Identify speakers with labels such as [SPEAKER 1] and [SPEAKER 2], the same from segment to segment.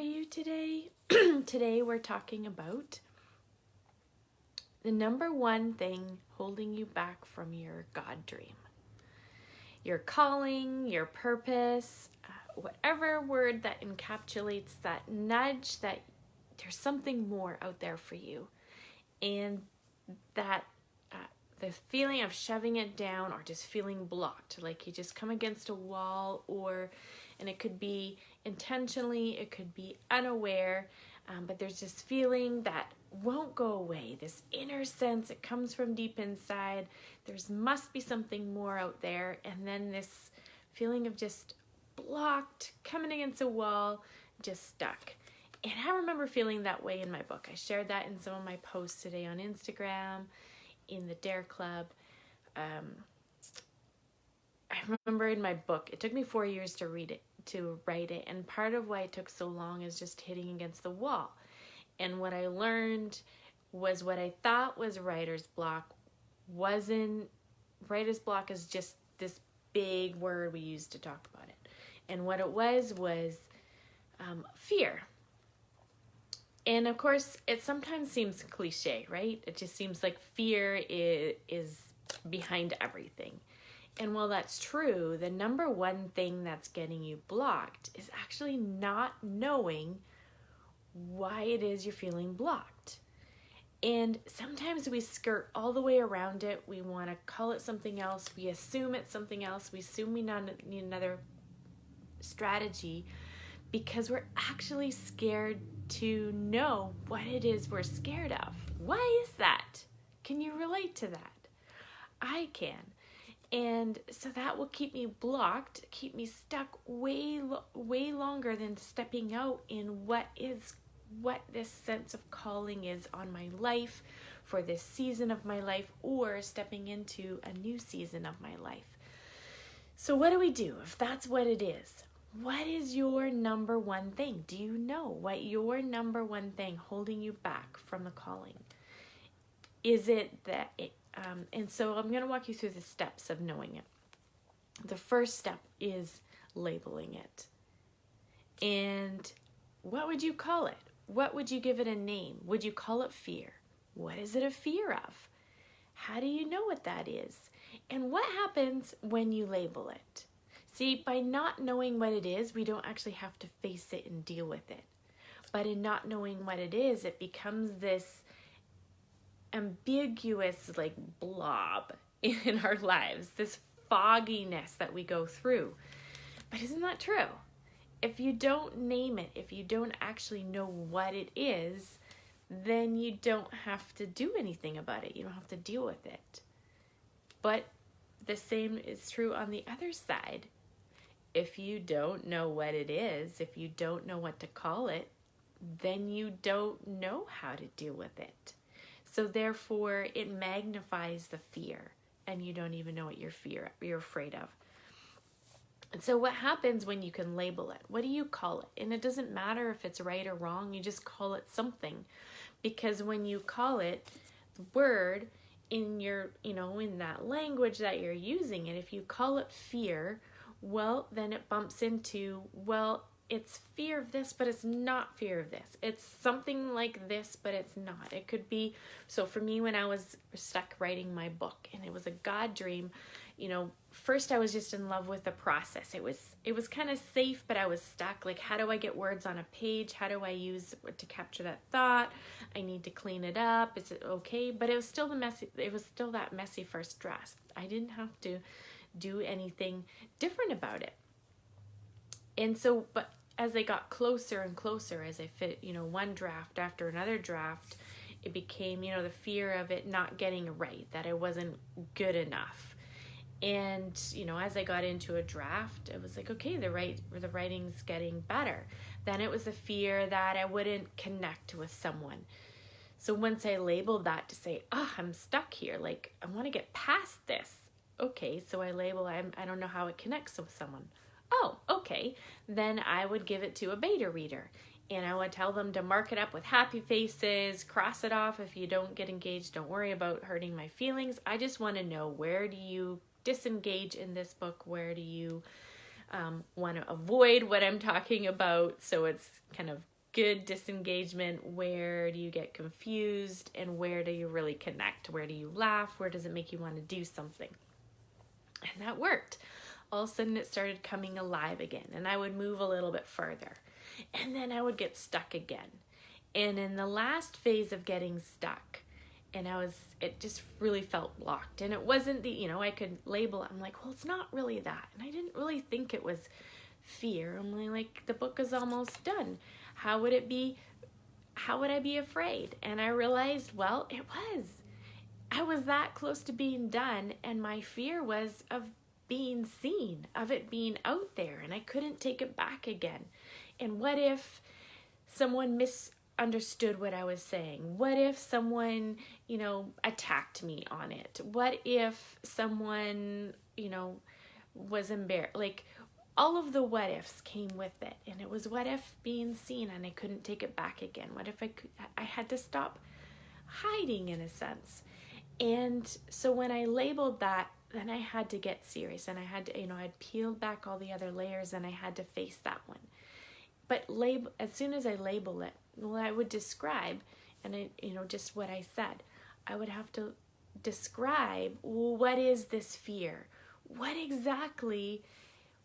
[SPEAKER 1] you today. Today we're talking about the number one thing holding you back from your God dream. Your calling, your purpose, whatever word that encapsulates that nudge that there's something more out there for you. And that the feeling of shoving it down or just feeling blocked, like you just come against a wall, and it could be intentionally, it could be unaware, but there's this feeling that won't go away, this inner sense, it comes from deep inside, there's must be something more out there, and then this feeling of just blocked, coming against a wall, just stuck. And I remember feeling that way in my book. I shared that in some of my posts today on Instagram, in the Dare Club. I remember in my book, it took me 4 years to write it, and part of why it took so long is just hitting against the wall. And what I learned was what I thought was writer's block wasn't. Writer's block is just this big word we use to talk about it. And what it was fear. And of course, it sometimes seems cliche, right? It just seems like fear is behind everything. And while that's true, the number one thing that's getting you blocked is actually not knowing why it is you're feeling blocked. And sometimes we skirt all the way around it. We want to call it something else. We assume it's something else. We assume we need another strategy because we're actually scared to know what it is we're scared of. Why is that? Can you relate to that? I can. And so that will keep me blocked, keep me stuck way longer than stepping out in what this sense of calling is on my life for this season of my life, or stepping into a new season of my life. So what do we do if that's what it is? What is your number one thing? Do you know what your number one thing holding you back from the calling? Is it that and so I'm going to walk you through the steps of knowing it. The first step is labeling it. And what would you call it? What would you give it a name? Would you call it fear? What is it a fear of? How do you know what that is? And what happens when you label it? See, by not knowing what it is, we don't actually have to face it and deal with it. But in not knowing what it is, it becomes this ambiguous blob in our lives, this fogginess that we go through. But isn't that true? If you don't name it, if you don't actually know what it is, then you don't have to do anything about it. You don't have to deal with it. But the same is true on the other side. If you don't know what it is, if you don't know what to call it, then you don't know how to deal with it. So therefore, it magnifies the fear, and you don't even know what you're afraid of. And so what happens when you can label it? What do you call it? And it doesn't matter if it's right or wrong, you just call it something. Because when you call it the word in your, in that language that you're using it, if you call it fear, well, then it bumps into, it's fear of this, but it's not fear of this. It's something like this, but it's not. It could be, so for me, when I was stuck writing my book and it was a God dream, first I was just in love with the process. It was kind of safe, but I was stuck. Like, how do I get words on a page? How do I use to capture that thought? I need to clean it up. Is it okay? But it was still that messy first draft. I didn't have to do anything different about it. And so, but as I got closer and closer, as I fit, one draft after another draft, it became, the fear of it not getting right, that I wasn't good enough. And, as I got into a draft, it was like, okay, the writing's getting better. Then it was the fear that I wouldn't connect with someone. So once I labeled that to say, I'm stuck here, like, I want to get past this. Okay, so I label, I don't know how it connects with someone. Oh, okay. Then I would give it to a beta reader, and I would tell them to mark it up with happy faces, cross it off. If you don't get engaged, don't worry about hurting my feelings. I just want to know, where do you disengage in this book? Where do you want to avoid what I'm talking about? So it's kind of good disengagement? Where do you get confused? And where do you really connect? Where do you laugh? Where does it make you want to do something? And that worked. All of a sudden it started coming alive again, and I would move a little bit further, and then I would get stuck again. And in the last phase of getting stuck, it just really felt locked. And it wasn't I could label it. I'm like, well, it's not really that. And I didn't really think it was fear. I'm like, the book is almost done. How would it be? How would I be afraid? And I realized, well, it was. I was that close to being done, and my fear was of being seen, of it being out there, and I couldn't take it back again. And what if someone misunderstood what I was saying? What if someone, attacked me on it? What if someone, was embarrassed? Like, all of the what ifs came with it. And it was, what if being seen and I couldn't take it back again? What if I had to stop hiding, in a sense? And so when I labeled that, then I had to get serious, and I had to, I'd peeled back all the other layers, and I had to face that one. But as soon as I label it, well, I would describe, and just what I said, I would have to describe, well, what is this fear? What exactly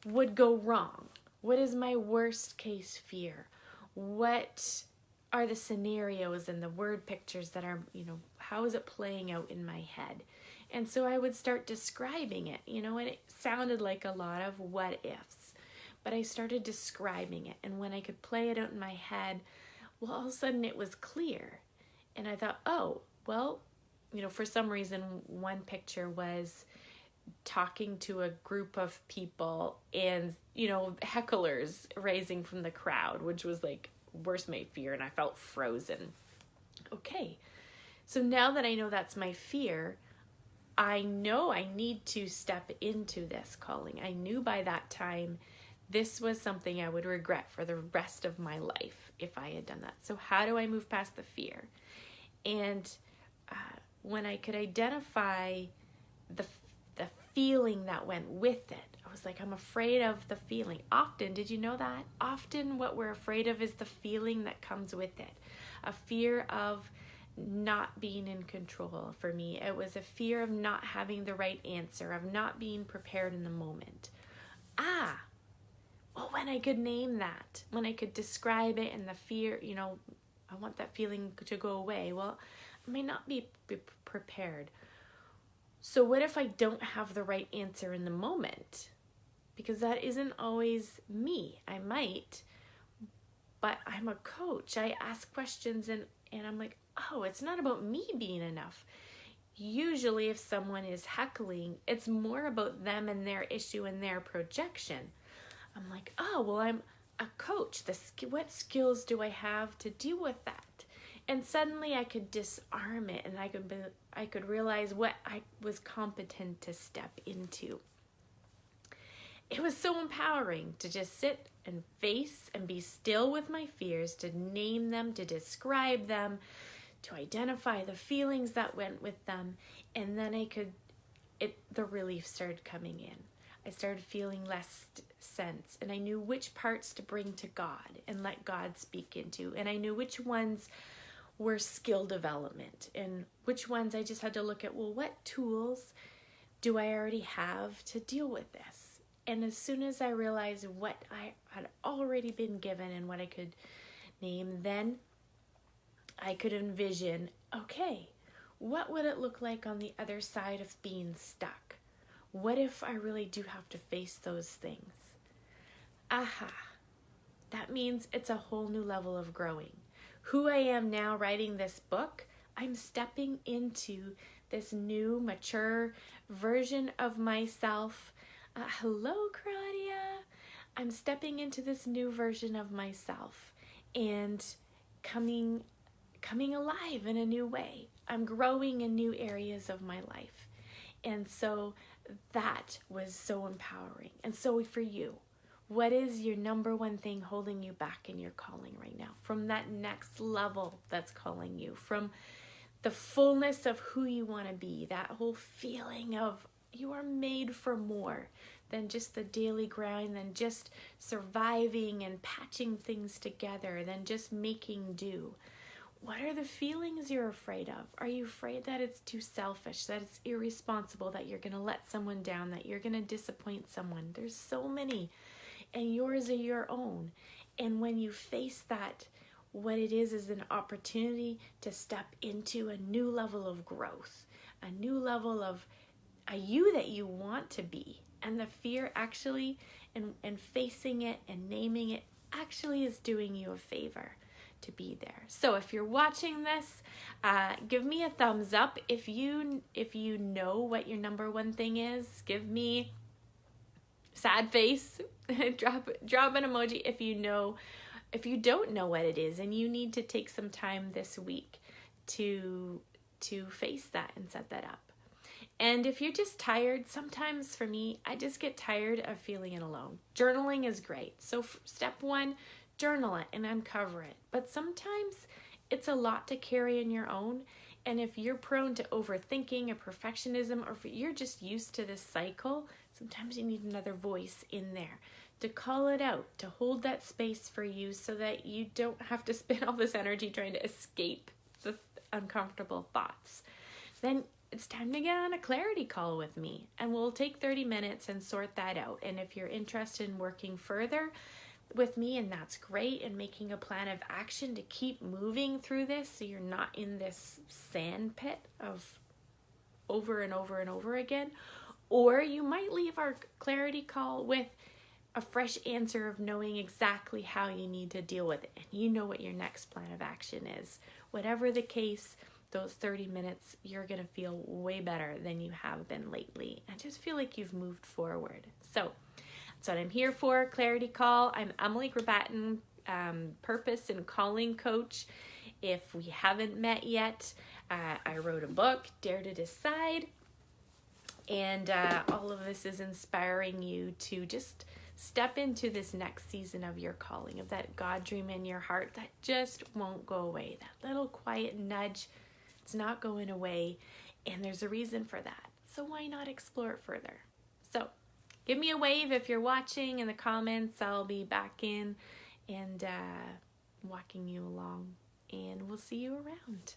[SPEAKER 1] would go wrong? What is my worst case fear? What are the scenarios and the word pictures that are, how is it playing out in my head? And so I would start describing it, and it sounded like a lot of what ifs, but I started describing it. And when I could play it out in my head, well, all of a sudden it was clear. And I thought, oh, well, for some reason, one picture was talking to a group of people and, hecklers raising from the crowd, which was like worst my fear, and I felt frozen. Okay, so now that I know that's my fear, I know I need to step into this calling. I knew by that time this was something I would regret for the rest of my life if I had done that. So how do I move past the fear? And when I could identify the feeling that went with it, I was like, I'm afraid of the feeling. Often, did you know that? Often what we're afraid of is the feeling that comes with it. A fear of not being in control. For me, it was a fear of not having the right answer, of not being prepared in the moment. Well, when I could name that, when I could describe it, and the fear, I want that feeling to go away. Well, I may not be prepared. So what if I don't have the right answer in the moment? Because that isn't always me. I might, but I'm a coach. I ask questions, and I'm like, oh, it's not about me being enough. Usually if someone is heckling, it's more about them and their issue and their projection. I'm like, oh, well, I'm a coach. What skills do I have to deal with that? And suddenly I could disarm it, and I could realize what I was competent to step into. It was so empowering to just sit and face and be still with my fears, to name them, to describe them, to identify the feelings that went with them. And then the relief started coming in. I started feeling less sense, and I knew which parts to bring to God and let God speak into. And I knew which ones were skill development, and which ones I just had to look at, well, what tools do I already have to deal with this? And as soon as I realized what I had already been given and what I could name, then I could envision, okay, what would it look like on the other side of being stuck? What if I really do have to face those things? That means it's a whole new level of growing. Who I am now writing this book, I'm stepping into this new, mature version of myself. Hello, Claudia. I'm stepping into this new version of myself and coming alive in a new way. I'm growing in new areas of my life. And so that was so empowering. And so for you, what is your number one thing holding you back in your calling right now? From that next level that's calling you, from the fullness of who you want to be, that whole feeling of you are made for more. than just the daily grind, than just surviving and patching things together, than just making do? What are the feelings you're afraid of? Are you afraid that it's too selfish, that it's irresponsible, that you're going to let someone down, that you're going to disappoint someone? There's so many, and yours are your own. And when you face that, what it is an opportunity to step into a new level of growth, a new level of a you that you want to be. And the fear actually, and facing it and naming it, actually is doing you a favor to be there. So if you're watching this, give me a thumbs up. If you know what your number one thing is, give me sad face, drop an emoji if you don't know what it is and you need to take some time this week to face that and set that up. And if you're just tired, sometimes for me, I just get tired of feeling it alone. Journaling is great. So step one, journal it and uncover it. But sometimes it's a lot to carry in your own. And if you're prone to overthinking or perfectionism, or if you're just used to this cycle, sometimes you need another voice in there to call it out, to hold that space for you so that you don't have to spend all this energy trying to escape the uncomfortable thoughts. Then it's time to get on a clarity call with me, and we'll take 30 minutes and sort that out. And if you're interested in working further with me, and that's great, and making a plan of action to keep moving through this so you're not in this sand pit of over and over and over again, or you might leave our clarity call with a fresh answer of knowing exactly how you need to deal with it, and you know what your next plan of action is. Whatever the case, those 30 minutes, you're going to feel way better than you have been lately. I just feel like you've moved forward. So that's what I'm here for, Clarity Call. I'm Emily Grabatin, Purpose and Calling Coach. If we haven't met yet, I wrote a book, Dare to Decide. And all of this is inspiring you to just step into this next season of your calling, of that God dream in your heart that just won't go away. That little quiet nudge, it's not going away, and there's a reason for that. So why not explore it further? So give me a wave if you're watching in the comments. I'll be back in and walking you along, and we'll see you around.